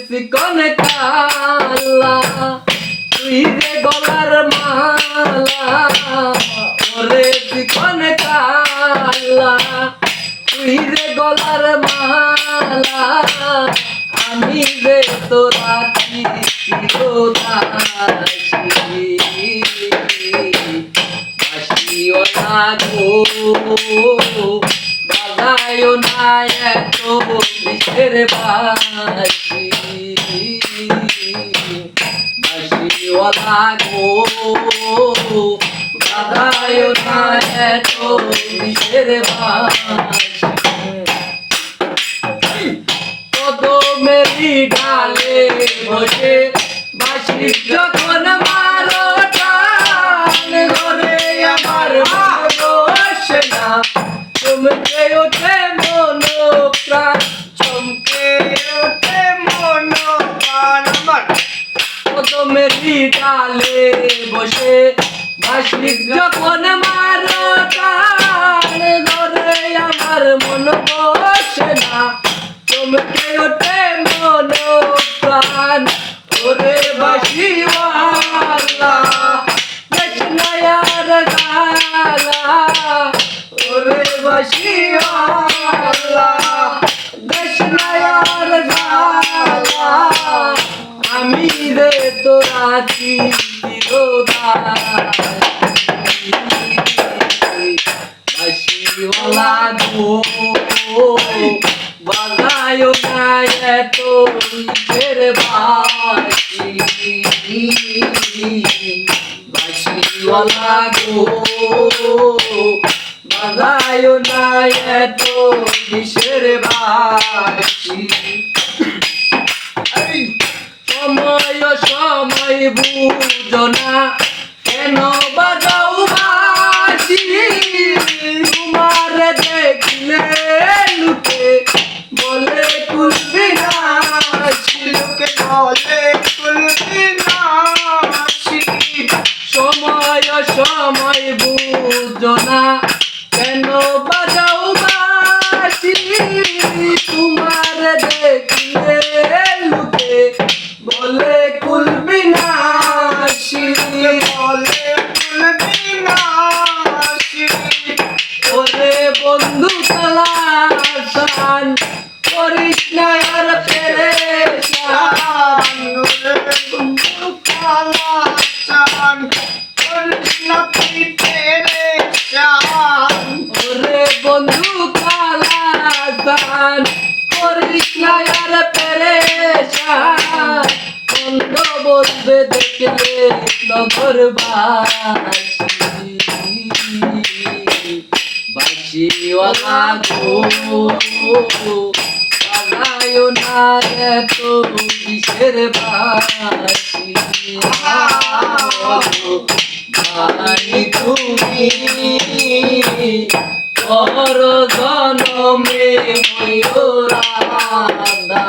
চিকন কালা তুই রে গলার মালা ওরে চিকন কালা তুই রে গলার মালা আমি রে তোরা চিরদাসী বাসিওয়ালা গো বাজায় না এত বিষের বাসি বাসিওয়ালা গো বাজায় না এত বিষের বাসি কদমেরই ডালে বসে বাসি যখন মারো টান ঘরে আমার বসে না চমকে ওঠে মন প্রাণ চমকে ওঠে মন প্রাণ আমার কদমেরই ডালে বসে বাসি যখন মারো টান ঘরে আমার মন বসে না চমকে ওঠে মন প্রাণ ওরে বাসিওয়ালা কৃষ্ণয়ার গালা ওরে বাসিওয়ালা কৃষ্ণয়ার গালা আমি রে তোরা চিরদাসী বাসিওয়ালা গো বাজায় না এত বিষের বাসি বাসিওয়ালা গো বাজায় না এত বিষের বাসি সময় সময় বুঝো না কেন বাজাও বাসি তোমার দেখলে লুকে বলে কুলবি না লোকে বলে কুলবি না সময় সময় বুঝো না কেন বাজাও বাসি তোমার দেখলে লুকে বলে কুলবি না বলে কুলবি না ওরে বন্ধু তালাশান করিস না আর পেরেশান বন্ধু কালাচান করিস না তুই পেরেশান ওরে বন্ধু তালাশান করিস না আর পেরেশান বন্ধ বলবে দেখলে নগরবাসী বাসিওয়ালা গো বাজায় না এত বিষের বাসি ভাই তুমি পর জনমে ময়ূরাদা